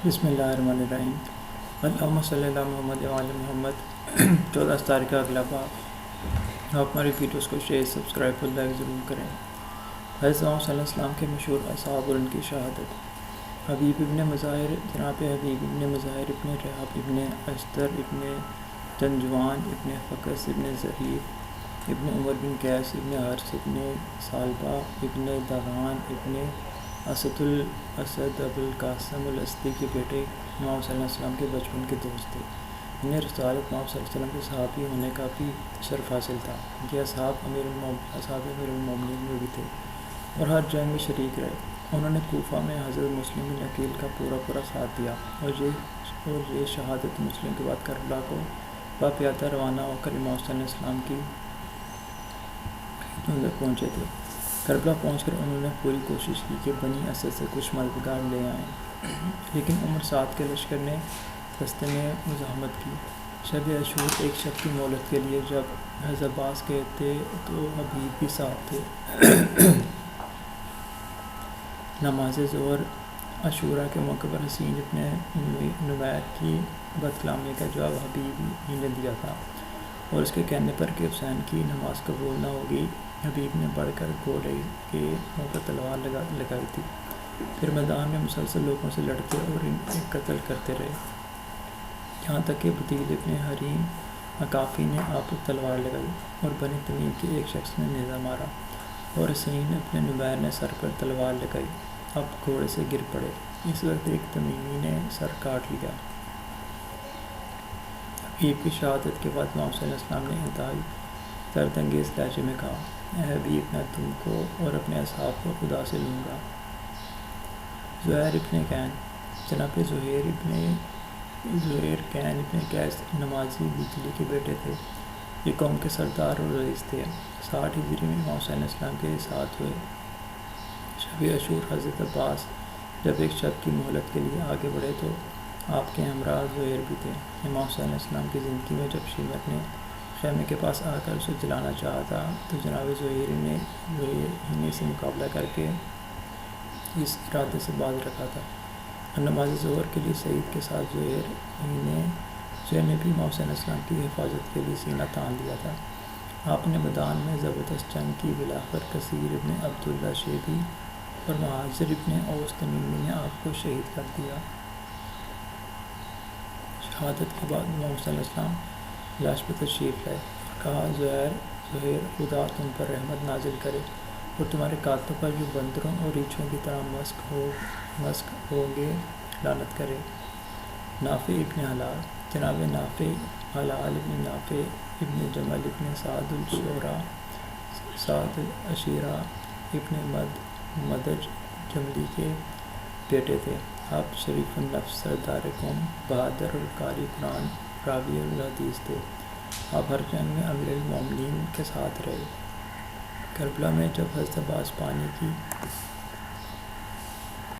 بسم اللہ الرحمن الرحیم۔ اللہم صلی اللہ محمد وعلی محمد۔ 14 تاریخ کا اگلا باب۔ آپ ہماری ویڈیوز کو شیئر، سبسکرائب اور لائک ضرور کریں۔ حضرت محمد صلی اللہ علیہ وسلم کے مشہور اصحاب اور ان کی شہادت۔ حبیب ابن مظاہر، جناب حبیب ابن مظاہر ابن رحاب ابن اشتر ابن تنجوان ابن فقس ابن ظریف ابن عمر بن قیس ابن حارث ابن ثعلبہ ابن دغان ابن اسد ابو القاسم الاسدی کے بیٹے محمد صلی اللہ علیہ وسلم کے بچپن کے دوست تھے۔ انہیں رسالت محمد صلی اللہ علیہ وسلم کے صحابی ہونے کا بھی شرف حاصل تھا۔ یہ اصحاب امیر المومنین میں بھی تھے اور ہر جنگ میں شریک رہے۔ انہوں نے کوفہ میں حضرت مسلم بن عقیل کا پورا ساتھ دیا اور یہ شہادت مسلم کے بعد کربلا کو باپیادہ روانہ ہو کر امام صلی اللہ علیہ وسلم کی خدمت میں پہنچے تھے۔ کربلا پہنچ کر انہوں نے پوری کوشش کی کہ بنی اسد سے کچھ مددگار لے آئیں، لیکن عمر سعد کے لشکر نے رستے میں مزاحمت کی۔ شب عاشور ایک شب کی مہلت کے لیے جب حضرت عباس گئے تھے تو حبیب بھی ساتھ تھے۔ نماز ظہر عاشوراء کے موقع پر حسین ابن نمیر کی بدکلامی کا جواب حبیب ہی نے دیا تھا، اور اس کے کہنے پر کہ حسین کی نماز قبول نہ ہوگی، حبیب نے بڑھ کر گھوڑے کے منہ پر تلوار لگائی تھی۔ پھر میدان میں مسلسل لوگوں سے لڑتے اور انہیں قتل کرتے رہے، یہاں تک کہ بدیل ابن حریم عقافی نے آپ پر تلوار لگائی اور بنی تمیم کے ایک شخص نے نیزہ مارا اور حسین ابن نمیر نے سر پر تلوار لگائی، اب گھوڑے سے گر پڑے۔ اس وقت ایک تمیمی نے سر کاٹ لیا۔ حبیب کی شہادت کے بعد محمد صلی اللہ علیہ وسلم نے انتہائی درد انگیز لہجے میں کہا، اے حبیب، میں تم کو اور اپنے اصحاب کو خدا سے لوں گا۔ زہیر ابن کین، جناب زہیر کین ابن قیس نمازی بجلی کے بیٹے تھے۔ یہ قوم کے سردار اور رئیس تھے۔ 60 ہجری میں محمد صلی اللہ علیہ وسلم کے ساتھ ہوئے۔ شب عاشور حضرت عباس جب ایک شب کی مہلت کے لیے آگے بڑھے تو آپ کے ہمراہ زہیر بھی تھے۔ امام صلی اللہ علیہ وسلم کی زندگی میں جب شیمت نے خیمے کے پاس آ کر اسے جلانا چاہا تھا تو جناب زہیر نے سے مقابلہ کر کے اس ارادے سے باز رکھا تھا، اور نماز ظہر کے لیے سعید کے ساتھ زہیر نے بھی محمد صلی اللہ علیہ وسلم کی حفاظت کے لیے سینہ تان دیا تھا۔ آپ نے میدان میں زبردست جنگ کی، بلاخر کثیر ابن عبداللہ شیبی اور مہاجر ابن اوس تمیمی نے آپ کو شہید کر دیا۔ شہادت کے بعد محمد صلی اللہ علیہ وسلم لاش پر تشریف لائے اور کہا، زہیر، خدا تم پر رحمت نازل کرے اور تمہارے قاتلوں پر جو بندروں اور ریچھوں کی طرح مسک ہوں گے لعنت کرے۔ نافع ابن حلال، جناب نافع حلال ابن نافع ابن جمل ابن سعد العشیرہ ابن مدج جملی کے بیٹے تھے۔ آپ شریف النفس، سردار قوم، بہادر اور قاری قرآن، راوی الحدیث تھے۔ آپ ہر جنگ میں امیر المومنین کے ساتھ رہے۔ کربلا میں جب حضرت عباس پانی کی